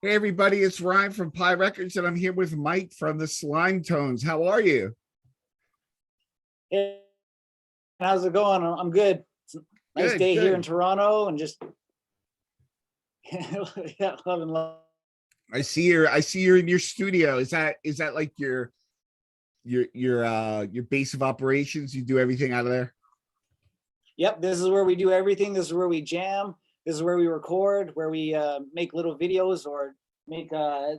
Hey everybody, it's Ryan from Pie Records, and I'm here with Mike from the Slimetones. How are you? Hey, how's it going? I'm good. It's a nice Good, day here in good. Toronto, and just yeah, loving life. I see you're in your studio. Is that like your base of operations? You do everything out of there? Yep, this is where we do everything. This is where we jam. This is where we record, where we make little videos or make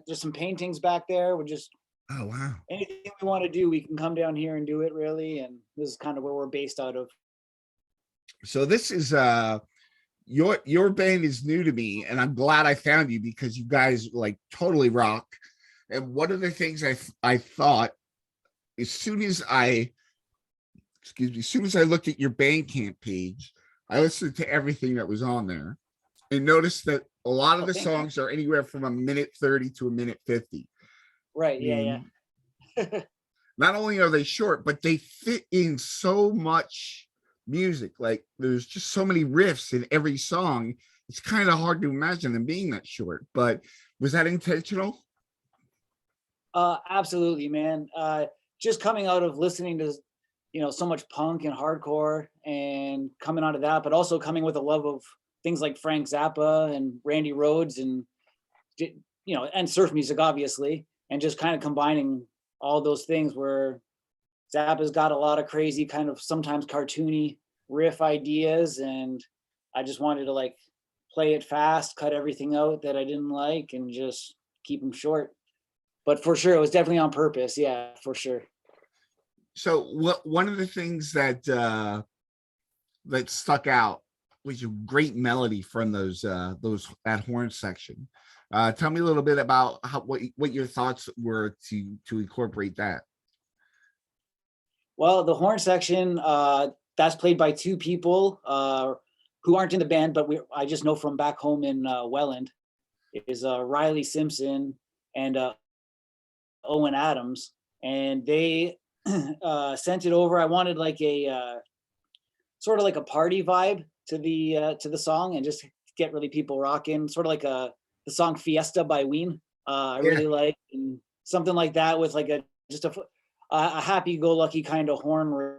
just some paintings back there. We're just Oh wow. anything we want to do, we can come down here and do it really. And this is kind of where we're based out of. So this is your band is new to me, and I'm glad I found you because you guys like totally rock. And one of the things I thought as soon as I excuse me, as soon as I looked at your Bandcamp page, I listened to everything that was on there and noticed that a lot of Oh, the thank you. songs are anywhere from a minute 30 to a minute 50. Right? Yeah, And yeah. not only are they short, but they fit in so much music. Like there's just so many riffs in every song. It's kind of hard to imagine them being that short, but was that intentional? Absolutely, man. Just coming out of listening to, so much punk and hardcore and coming out of that, but also coming with a love of things like Frank Zappa and Randy Rhoads and, and surf music, obviously, and just kind of combining all those things where Zappa's got a lot of crazy kind of sometimes cartoony riff ideas. And I just wanted to like play it fast, cut everything out that I didn't like and just keep them short. But for sure, it was definitely on purpose. Yeah, for sure. So what one of the things that stuck out was a great melody from those that horn section. Tell me a little bit about what your thoughts were to incorporate that. Well, the horn section, that's played by two people who aren't in the band, but I just know from back home in Welland, is Riley Simpson and Owen Adams. And they sent it over. I wanted like a sort of like a party vibe to the song and just get really people rocking, sort of like the song Fiesta by Ween. I Yeah. really like, and something like that with like a happy-go-lucky kind of horn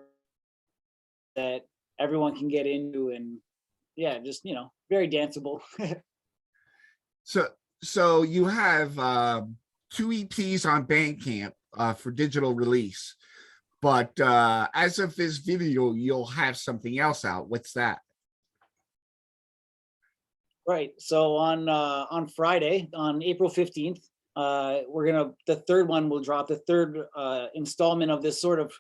that everyone can get into, and yeah, just very danceable. So so you have two EPs on Bandcamp for digital release, but as of this video, you'll have something else out. What's that? Right. So on Friday, on April 15th, the third one will drop, the third installment of this sort of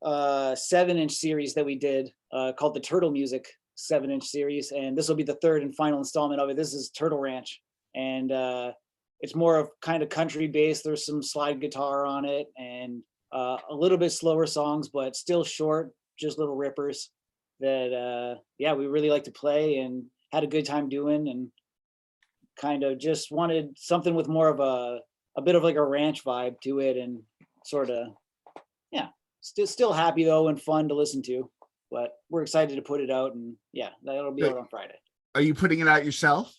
7-inch series that we did called the Turtle Music 7-inch series, and this will be the third and final installment of it. This is Turtle Ranch, and it's more of kind of country based. There's some slide guitar on it, and a little bit slower songs, but still short, just little rippers that yeah, we really like to play and had a good time doing, and kind of just wanted something with more of a bit of like a ranch vibe to it, and sort of, yeah, still happy though and fun to listen to. But we're excited to put it out, and yeah, that'll be So out on Friday. are you putting it out yourself?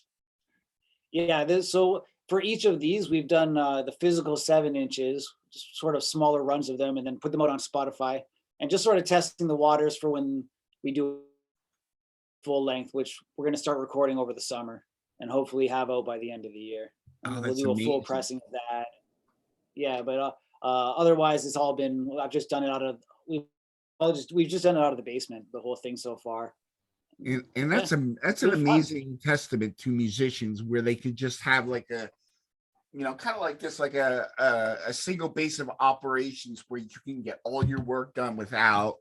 Yeah, so for each of these, we've done the physical 7 inches, sort of smaller runs of them, and then put them out on Spotify, and just sort of testing the waters for when we do full length, which we're going to start recording over the summer and hopefully have out by the end of the year. And Oh, then we'll that's do a full amazing. pressing of that. Yeah, but otherwise, it's all been. I've just done it out of. We've just done it out of the basement, the whole thing so far. And Yeah, that's it's an been fun. amazing testament to musicians where they could just have like a kind of like this, like a single base of operations where you can get all your work done without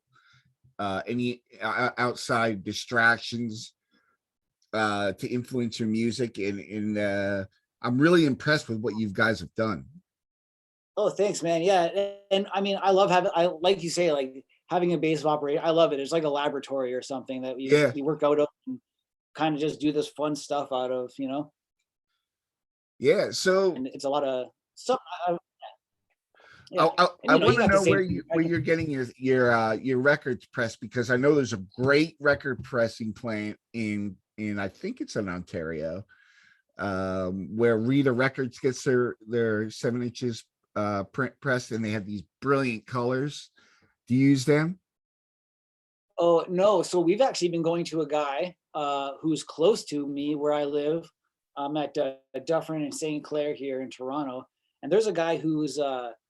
any outside distractions to influence your music. And I'm really impressed with what you guys have done. Oh, thanks, man. Yeah, and I mean, I love having. I like you say, like having a base of operation. I love it. It's like a laboratory or something that Yeah, we work out of, and kind of just do this fun stuff out of, yeah. So and it's a lot of stuff. I, Yeah, I, and I you want to got the know same. where you're getting your records pressed, because I know there's a great record pressing plant in I think it's in Ontario. where Rita Records gets their 7 inches print pressed, and they have these brilliant colors. Do you use them? Oh, no. So we've actually been going to a guy who's close to me where I live. I'm at Dufferin and St. Clair here in Toronto. And there's a guy who's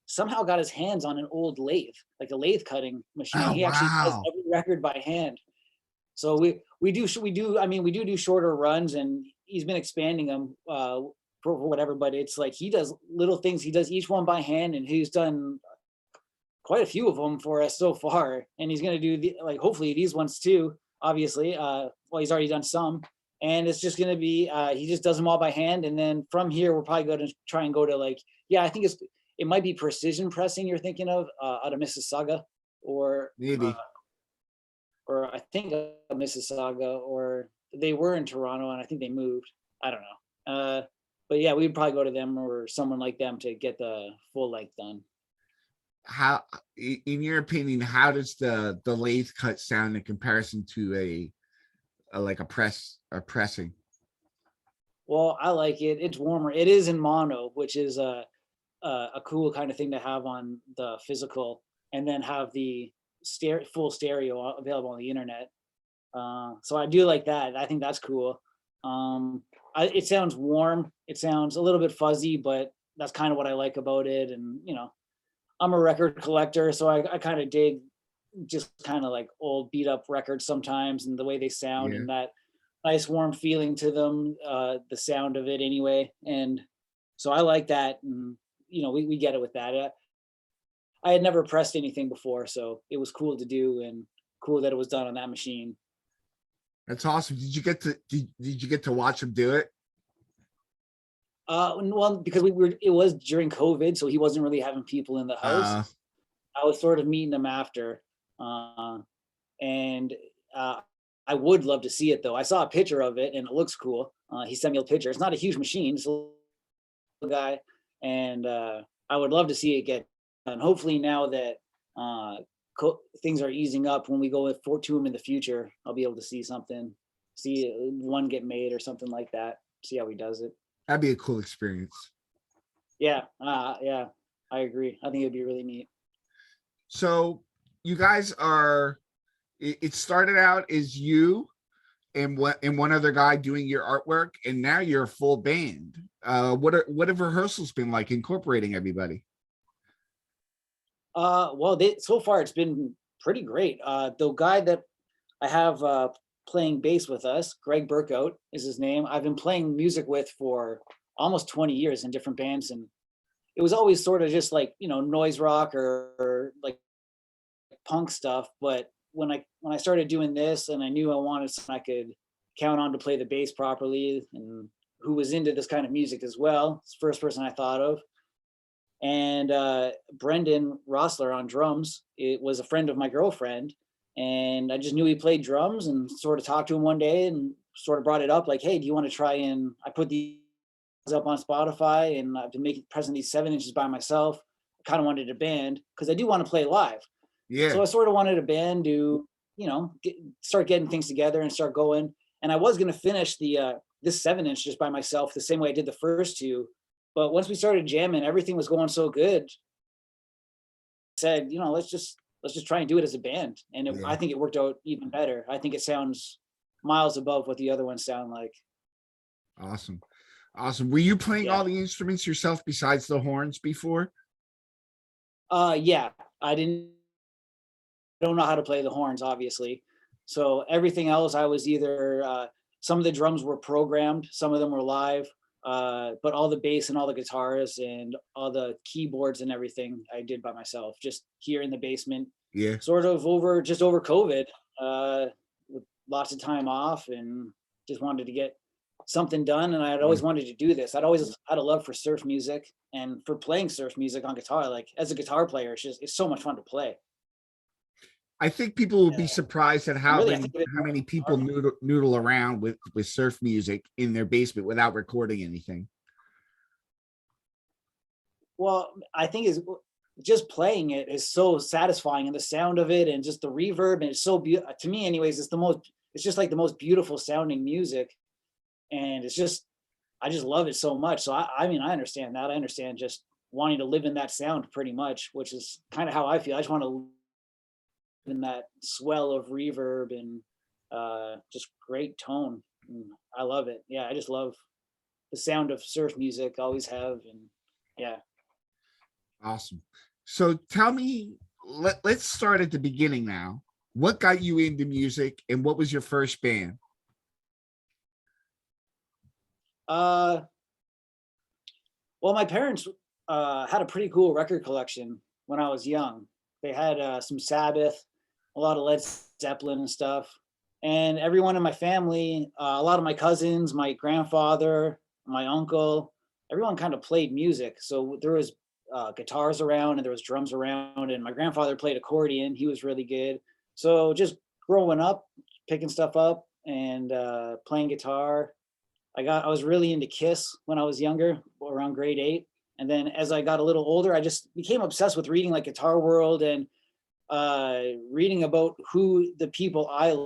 somehow got his hands on an old lathe, like a lathe cutting machine. Oh He actually does wow. every record by hand. So we do shorter runs, and he's been expanding them for whatever. But it's like he does little things. He does each one by hand, and he's done quite a few of them for us so far. And he's gonna do hopefully these ones too. Obviously, well, he's already done some, and it's just gonna be he just does them all by hand. And then from here, we're probably going to try and go to I think it might be precision pressing you're thinking of out of Mississauga, or Maybe. I think Mississauga, or they were in Toronto and I think they moved. I don't know. But yeah, we'd probably go to them or someone like them to get the full length done. How, in your opinion, how does the lathe cut sound in comparison to a like a pressing? Well, I like it. It's warmer. It is in mono, which is a cool kind of thing to have on the physical, and then have the full stereo available on the internet. So I do like that. I think that's cool. It sounds warm. It sounds a little bit fuzzy, but that's kind of what I like about it. And I'm a record collector, so I kind of dig just kind of like old beat up records sometimes, and the way they sound, Yeah. and that nice warm feeling to them, the sound of it anyway. And so I like that, and we get it with that. I had never pressed anything before, so it was cool to do, and cool that it was done on that machine. That's awesome. Did you get to watch him do it? Well, because it was during COVID, so he wasn't really having people in the house. Uh, I was sort of meeting him after, and I would love to see it though. I saw a picture of it and it looks cool. He sent me a picture. It's not a huge machine, it's a little guy, and I would love to see it get done. Hopefully, now that things are easing up, when we go to him in the future, I'll be able to see one get made or something like that. See how he does it. that'd be a cool experience. Yeah, yeah, I agree. I think it'd be really neat. So you guys are. It started out as you and one other guy doing your artwork, and now you're a full band. What have rehearsals been like incorporating everybody? Well, so far it's been pretty great. The guy that I have playing bass with us, Greg Burkout is his name. I've been playing music with for almost 20 years in different bands, and it was always sort of just like noise rock or like punk stuff. But when I started doing this, and I knew I wanted someone I could count on to play the bass properly, and who was into this kind of music as well, it's the first person I thought of. And Brendan Rossler on drums, it was a friend of my girlfriend, and I just knew he played drums, and sort of talked to him one day and sort of brought it up like, hey, do you want to try? And I put these up on Spotify, and I've been present these 7 inches by myself. I kind of wanted a band because I do want to play live. Yeah. So I sort of wanted a band to, start getting things together and start going. And I was going to finish this 7 inch just by myself, the same way I did the first two. But once we started jamming, everything was going so good. I said, let's just try and do it as a band. And Yeah. I think it worked out even better. I think it sounds miles above what the other ones sound like. Awesome. Were you playing Yeah. all the instruments yourself besides the horns before? Yeah, I don't know how to play the horns, obviously. So everything else, I was either some of the drums were programmed, some of them were live, but all the bass and all the guitars and all the keyboards and everything I did by myself, just here in the basement. Yeah. Sort of over COVID, with lots of time off, and just wanted to get something done. And I had always wanted to do this. I'd always had a love for surf music, and for playing surf music on guitar. Like, as a guitar player, it's so much fun to play. I think people would be Yeah. surprised at And how really, I many think of it how more many as people art. noodle around with surf music in their basement without recording anything. Well, I think is just playing it is so satisfying, and the sound of it, and just the reverb, and it's so beautiful to me. Anyways, it's just like the most beautiful sounding music, and it's just I just love it so much. So I mean, I understand that. I understand just wanting to live in that sound pretty much, which is kind of how I feel. I just want to live in that swell of reverb and just great tone. And I love it. Yeah, I just love the sound of surf music. Always have, and yeah. Awesome. So tell me, let's start at the beginning now. What got you into music and what was your first band? Uh, well, my parents had a pretty cool record collection when I was young. They had some Sabbath, a lot of Led Zeppelin and stuff. And everyone in my family, a lot of my cousins, my grandfather, my uncle, everyone kind of played music. So there was guitars around and there was drums around. And my grandfather played accordion. He was really good. So just growing up, picking stuff up and playing guitar. I was really into Kiss when I was younger, around grade 8. And then as I got a little older, I just became obsessed with reading like Guitar World and reading about who the people I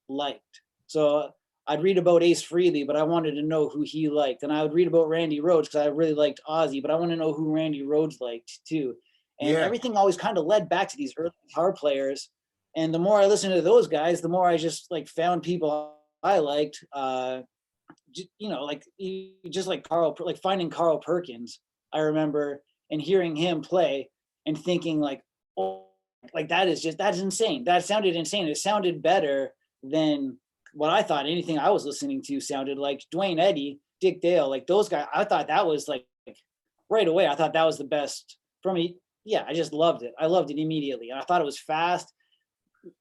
liked. So I'd read about Ace Frehley, but I wanted to know who he liked. And I would read about Randy Rhoads because I really liked Ozzy, but I want to know who Randy Rhoads liked too. And Yeah. everything always kind of led back to these early guitar players. And the more I listened to those guys, the more I just like found people I liked. Like just like like finding Carl Perkins, I remember, and hearing him play and thinking like, oh, like that's insane. That sounded insane. It sounded better than what I thought anything I was listening to sounded like. Dwayne Eddy, Dick Dale, like those guys. I thought that was like right away. I thought that was the best for me. Yeah, I just loved it. I loved it immediately, and I thought it was fast.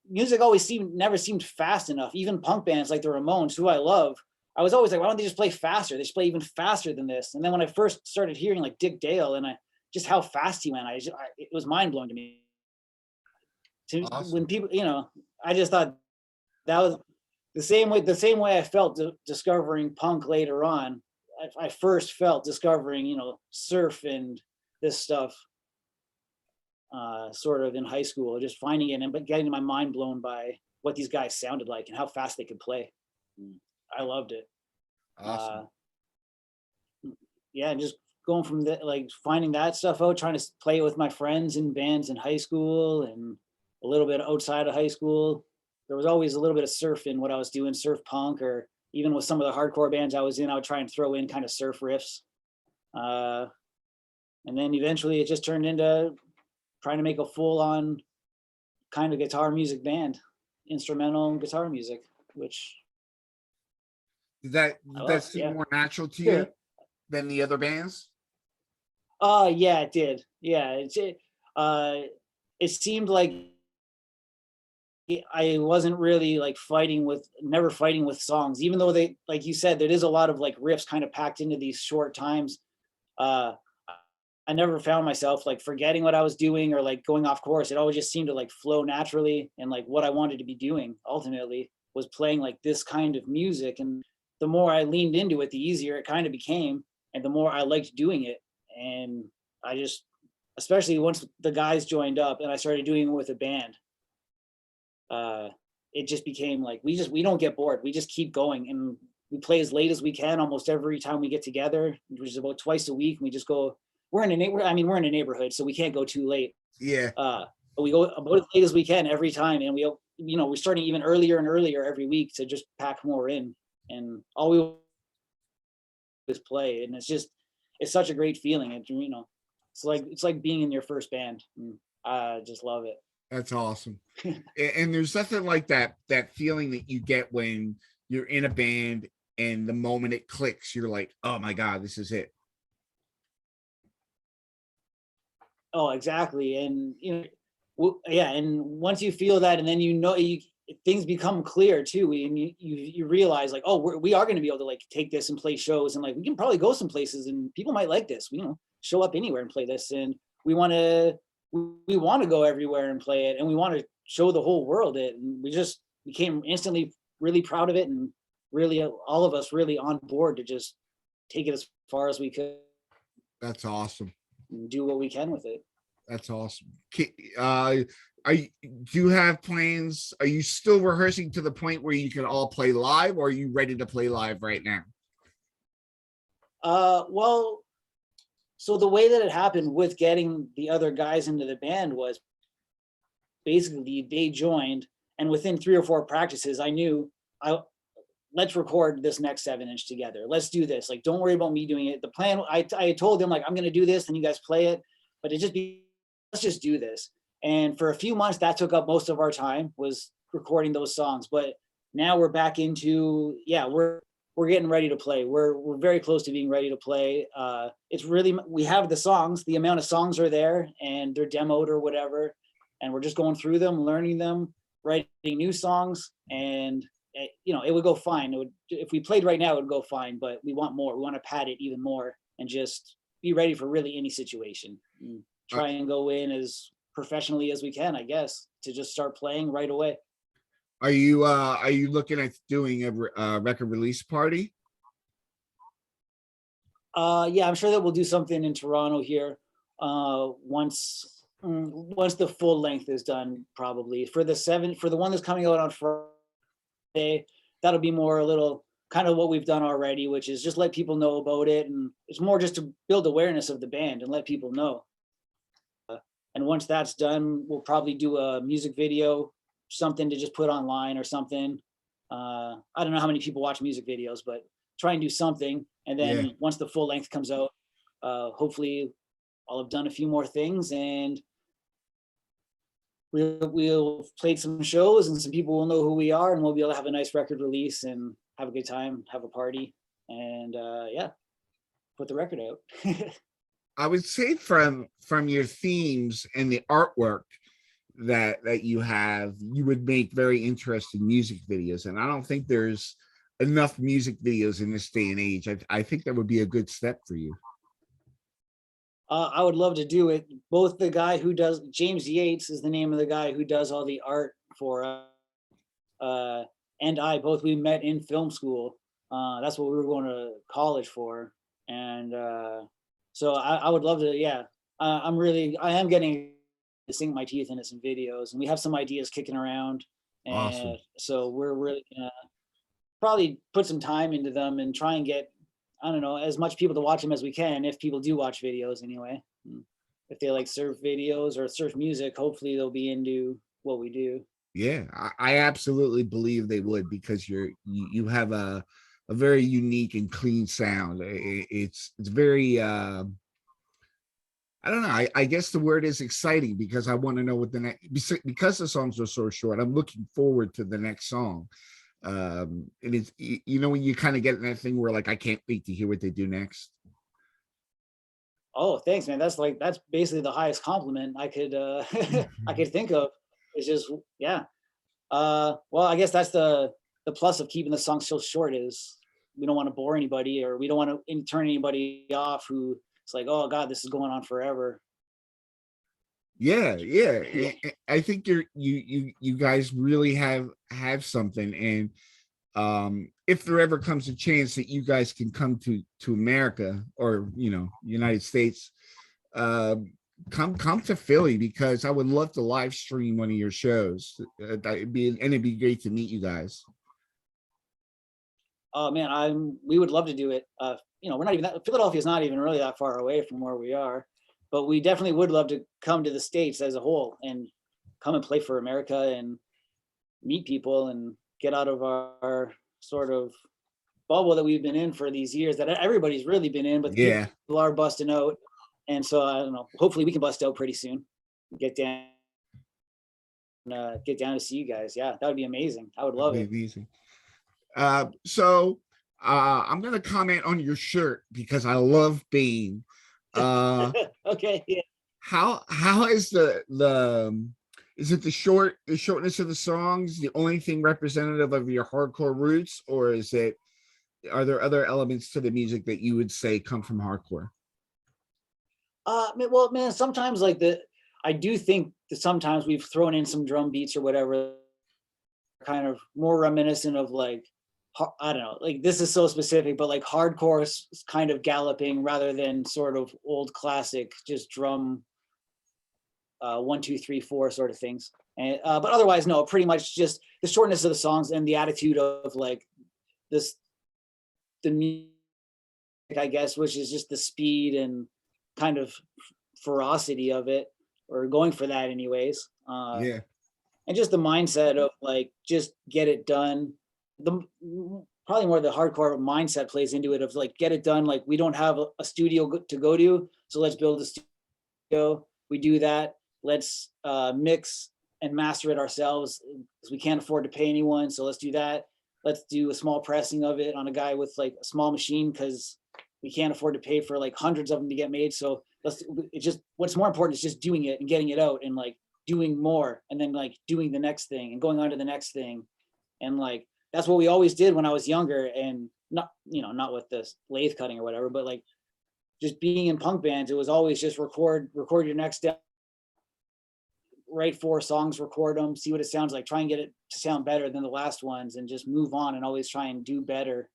Music always never seemed fast enough. Even punk bands like the Ramones, who I love, I was always like, why don't they just play faster? They should play even faster than this. And then when I first started hearing like Dick Dale and just how fast he went, it was mind blowing to me. When Awesome. people, I just thought that was the same way I felt discovering punk later on. I first felt discovering, surf and this stuff sort of in high school, just finding it and but getting my mind blown by what these guys sounded like and how fast they could play. I loved it. Uh, Awesome. yeah, and just going from like finding that stuff out, trying to play it with my friends in bands in high school and a little bit outside of high school. There was always a little bit of surf in what I was doing, surf punk, or even with some of the hardcore bands I was in, I would try and throw in kind of surf riffs. Uh, and then eventually it just turned into trying to make a full on kind of guitar music band, instrumental guitar music, which Did that I did that love. seem Yeah. more natural to Yeah. you than the other bands? Yeah, it did. Yeah. Uh, it seemed like I wasn't really like never fighting with songs, even though they, like you said, there is a lot of like riffs kind of packed into these short times. Uh, I never found myself like forgetting what I was doing or like going off course. It always just seemed to like flow naturally. And like what I wanted to be doing ultimately was playing like this kind of music. And the more I leaned into it, the easier it kind of became. And the more I liked doing it. And I just, especially once the guys joined up and I started doing it with a band, uh, it just became like, we don't get bored. We just keep going and we play as late as we can almost every time we get together, which is about twice a week. And we just go, we're in a neighborhood, so we can't go too late. Yeah, But we go about as late as we can every time, and we're starting even earlier and earlier every week to just pack more in. And all we is play, and it's such a great feeling. It's like being in your first band. I just love it. that's awesome. And there's nothing like that feeling that you get when you're in a band and the moment it clicks, you're like, oh my God, this is it. Oh, exactly. And yeah. And once you feel that, and then things become clear too. And you realize like, oh, we are going to be able to like take this and play shows, and like we can probably go some places, and people might like this. Show up anywhere and play this, and we want to go everywhere and play it, and we want to show the whole world it. And we just became instantly really proud of it, and really all of us really on board to just take it as far as we could That's awesome. and do what we can with it. That's awesome. Do you have plans? Are you still rehearsing to the point where you can all play live, or are you ready to play live right now? Well, so the way that it happened with getting the other guys into the band was basically they joined, and within 3 or 4 practices, I knew I let's record this next 7-inch together. Let's do this. Like, don't worry about me doing it. The plan, I told them like, I'm going to do this, and you guys play it, but let's just do this. And for a few months, that took up most of our time, was recording those songs. But now we're back into, yeah, we're getting ready to play. We're very close to being ready to play. It's really, we have the songs, the amount of songs are there, and they're demoed or whatever. And we're just going through them, learning them, writing new songs, and it would go fine. If we played right now, it would go fine, but we want more. We want to pad it even more and just be ready for really any situation. And try and go in as professionally as we can, I guess, to just start playing right away. Are you looking at doing a record release party? Yeah, I'm sure that we'll do something in Toronto here once the full length is done, probably for the one that's coming out on Friday. That'll be more a little kind of what we've done already, which is just let people know about it, and it's more just to build awareness of the band and let people know. And once that's done, we'll probably do a music video, something to just put online or something. I don't know how many people watch music videos, but try and do something. And then Yeah. once the full length comes out, hopefully I'll have done a few more things, and we'll played some shows, and some people will know who we are, and we'll be able to have a nice record release and have a good time, have a party, and yeah, put the record out. I would say from your themes and the artwork that you have, you would make very interesting music videos. And I don't think there's enough music videos in this day and age. I think that would be a good step for you. I would love to do it. Both the guy who does, James Yates is the name of the guy who does all the art for and we met in film school. That's what we were going to college for. And so I would love to, yeah. I am getting to sink my teeth into some videos, and we have some ideas kicking around. Awesome. And so we're really gonna probably put some time into them and try and get, I don't know, as much people to watch them as we can, if people do watch videos anyway. If they like surf videos or surf music, hopefully they'll be into what we do. Yeah, I absolutely believe they would, because you have a very unique and clean sound. It's very I don't know. I guess the word is exciting, because I want to know what the next, because the songs are so short. I'm looking forward to the next song. And it's, when you kind of get in that thing where like, I can't wait to hear what they do next. Oh, thanks, man. That's basically the highest compliment I could I could think of. It's just, yeah. Well, I guess that's the plus of keeping the song so short, is we don't want to bore anybody, or we don't want to turn anybody off who it's like, oh God, this is going on forever. Yeah, yeah. I think you guys really have something. And if there ever comes a chance that you guys can come to America, or United States, come to Philly, because I would love to live stream one of your shows. It'd be great to meet you guys. Oh man, we would love to do it. We're not even Philadelphia is not even really that far away from where we are, but we definitely would love to come to the States as a whole and come and play for America and meet people and get out of our sort of bubble that we've been in for these years, that everybody's really been in, but Yeah. people are busting out. And so I don't know, hopefully we can bust out pretty soon, get down to see you guys. Yeah, that would be amazing. I would love it. Amazing. So I'm gonna comment on your shirt, because I love Bane. Okay, yeah. How is is it the shortness of the songs the only thing representative of your hardcore roots, or are there other elements to the music that you would say come from hardcore? Well, man, sometimes I do think that sometimes we've thrown in some drum beats or whatever, kind of more reminiscent of I don't know, this is so specific, but like hardcore kind of galloping rather than sort of old classic, just drum, 1, 2, 3, 4 sort of things. And but otherwise, no, pretty much just the shortness of the songs and the attitude of the I guess, which is just the speed and kind of ferocity of it, or going for that anyways. Yeah. And just the mindset of like, just get it done. The probably more the hardcore mindset plays into it of like, get it done. Like, we don't have a studio to go to, so let's build a studio. We do that. Let's mix and master it ourselves, because we can't afford to pay anyone. So let's do that. Let's do a small pressing of it on a guy with like a small machine, because we can't afford to pay for like hundreds of them to get made. So it's just, what's more important is just doing it and getting it out, and like doing more, and then like doing the next thing and going on to the next thing. And like, that's what we always did when I was younger, and not, not with this lathe cutting or whatever, but like just being in punk bands, it was always just record your next step, write 4 songs, record them, see what it sounds like, try and get it to sound better than the last ones, and just move on and always try and do better.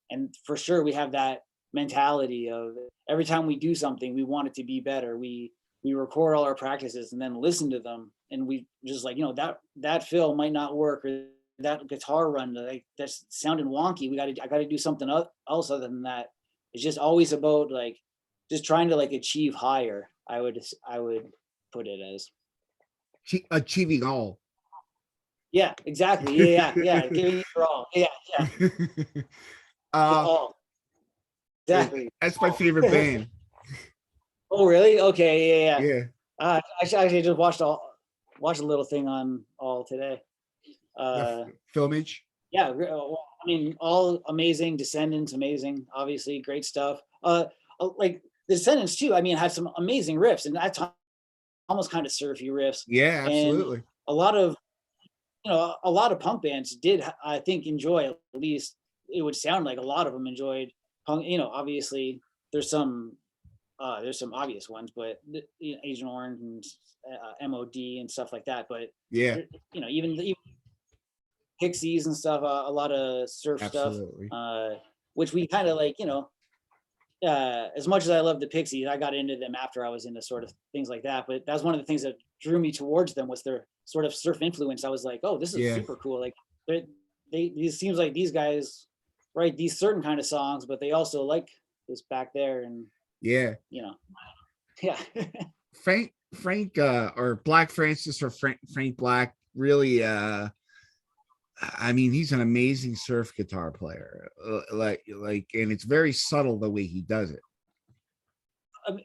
And for sure, we have that mentality of every time we do something, we want it to be better. We record all our practices and then listen to them, and we just like, that fill might not work, or that guitar run, like, that's sounding wonky. I got to do something else other than that. It's just always about like just trying to like achieve higher. I would put it as. Achieving all. Yeah, exactly. Yeah. Giving it your all. Yeah. uh All. Exactly. that's my favorite band. Oh, really? Okay. Yeah. Yeah. I actually just watched a little thing on all today. The filmage. Yeah. I mean, all amazing. Descendants, amazing. Obviously, great stuff. Like the Descendants too. I mean, had some amazing riffs, and that's almost kind of surfy riffs. Yeah, And absolutely. a lot of punk bands did, I think, enjoy, at least it would sound like a lot of them enjoyed punk. Obviously there's some obvious ones, but Agent Orange and MOD and stuff like that. But Yeah, even Pixies and stuff, a lot of surf absolutely. stuff, which we kind of like, as much as I love the Pixies, I got into them after I was into sort of things like that. But that's one of the things that drew me towards them, was their sort of surf influence. I was like, oh, this is Yeah. super cool. Like, it seems like these guys write these certain kind of songs, but they also like this back there, and Yeah. Yeah. Frank or Black Francis, or Frank Black, really, I mean, he's an amazing surf guitar player. Like, and it's very subtle the way he does it.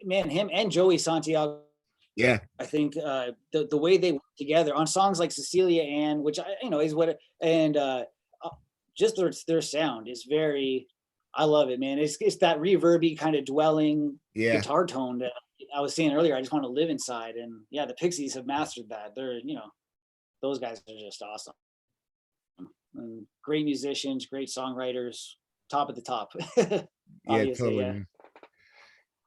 Man, him and Joey Santiago, Yeah. I think the way they work together on songs like Cecilia Ann, which is what, and just their sound is very, I love it, man. It's that reverby kind of dwelling guitar tone that I was saying earlier. I just want to live inside, and yeah, the Pixies have mastered that. They're those guys are just awesome. And great musicians, great songwriters, top of the top. Yeah, totally. Yeah.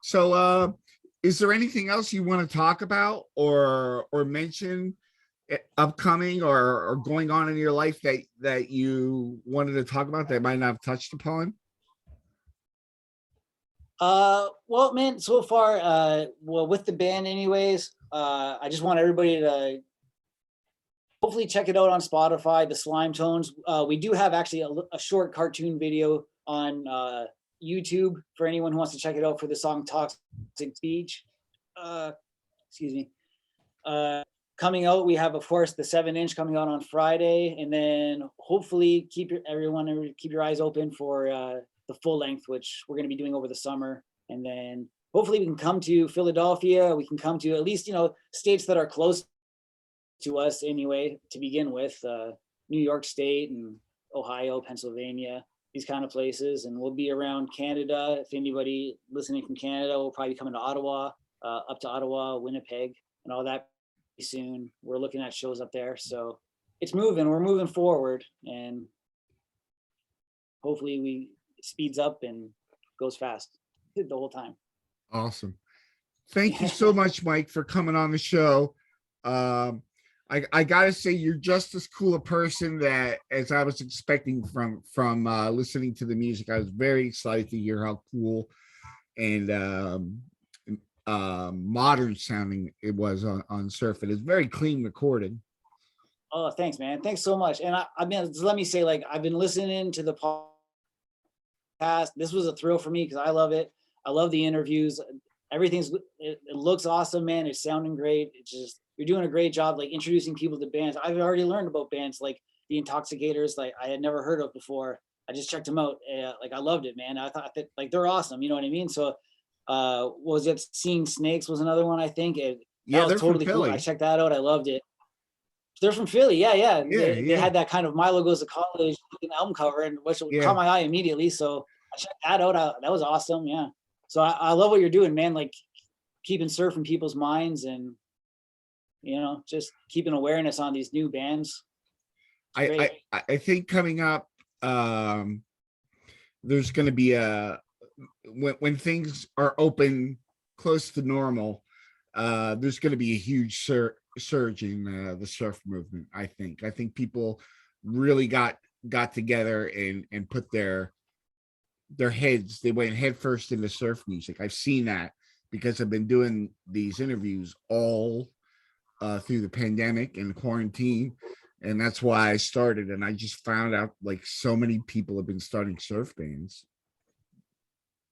So is there anything else you want to talk about or mention upcoming or going on in your life that you wanted to talk about that might not have touched upon? Well, man, so far, with the band anyways, I just want everybody to hopefully check it out on Spotify, the Slimetones. We do have actually a short cartoon video on YouTube for anyone who wants to check it out, for the song Toxic Speech. Excuse me. Coming out, we have, of course, the 7-inch coming out on Friday, and then hopefully keep your eyes open for the full length, which we're going to be doing over the summer. And then hopefully we can come to Philadelphia. We can come to at least, states that are close to us anyway, to begin with, New York State and Ohio, Pennsylvania, these kind of places. And we'll be around Canada. If anybody listening from Canada, will probably be coming to Ottawa, up to Ottawa, Winnipeg, and all that soon. We're looking at shows up there. So it's moving. We're moving forward, and hopefully it speeds up and goes fast the whole time. Awesome. Thank you so much, Mike, for coming on the show. I gotta say, you're just as cool a person as I was expecting from listening to the music. I was very excited to hear how cool and modern sounding it was on Surf. It is very clean recording. Oh, thanks, man. Thanks so much. And I mean, let me say, like, I've been listening to the cast. This was a thrill for me because I love it. I love the interviews. It looks awesome, man. It's sounding great. It's just, you're doing a great job, like introducing people to bands. I've already learned about bands like the Intoxicators, like I had never heard of before. I just checked them out. Like I loved it, man. I thought that like they're awesome. You know what I mean? So, was it Seeing Snakes was another one, I think. That Yeah, was they're from totally cool. I Philly. checked that out. I loved it. They're from Philly. Yeah, yeah. Yeah, They yeah, had that kind of Milo Goes to College looking album cover, and which yeah. caught my eye immediately. So I checked that out. That was awesome. Yeah. So I love what you're doing, man. Like keeping surf in people's minds and, just keeping awareness on these new bands. It's great. I think coming up, there's going to be when things are open close to normal, there's going to be a huge surge in the surf movement. I think people really got together and put their heads, they went head first into surf music. I've seen that because I've been doing these interviews all through the pandemic and quarantine, and that's why I started. And I just found out like so many people have been starting surf bands.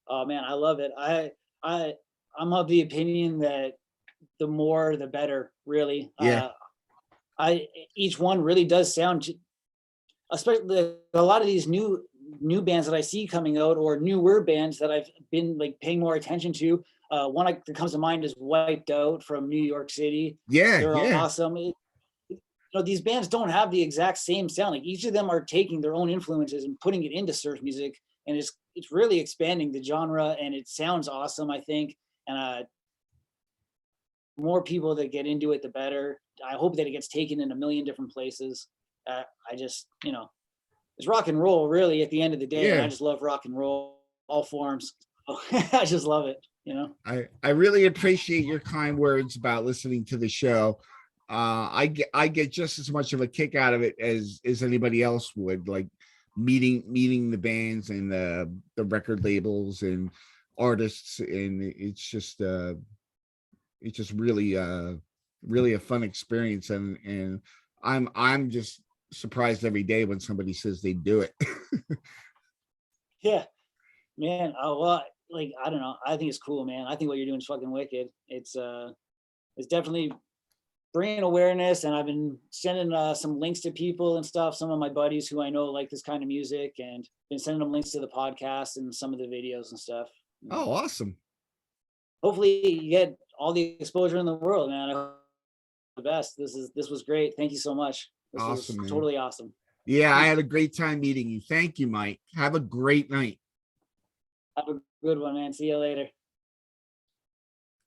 Oh man, I love it. I'm of the opinion that the more the better, really. Yeah, Each one really does sound, especially a lot of these new bands that I see coming out, or newer bands that I've been like paying more attention to. One that comes to mind is Wiped Out from New York City. yeah, They're yeah. awesome. These bands don't have the exact same sound. Like each of them are taking their own influences and putting it into surf music, and it's really expanding the genre, and it sounds awesome, I think. And more people that get into it, the better. I hope that it gets taken in a million different places. I just, it's rock and roll, really, at the end of the day. And I Yeah. just love rock and roll, all forms. I just love it. I really appreciate your kind words about listening to the show. I get just as much of a kick out of it as anybody else would, like meeting the bands and the record labels and artists, and it's just really a fun experience, and I'm just surprised every day when somebody says they do it. Yeah, man. Oh, well, like, I don't know. I think it's cool, man. I think what you're doing is fucking wicked. It's definitely bringing awareness, and I've been sending some links to people and stuff. Some of my buddies who I know like this kind of music, and been sending them links to the podcast and some of the videos and stuff. Oh, awesome. Hopefully you get all the exposure in the world, man. I hope the best. This was great. Thank you so much. This Awesome, was man. totally awesome. Yeah, I had a great time meeting you. Thank you, Mike. Have a great night. Have a good one, man. See you later.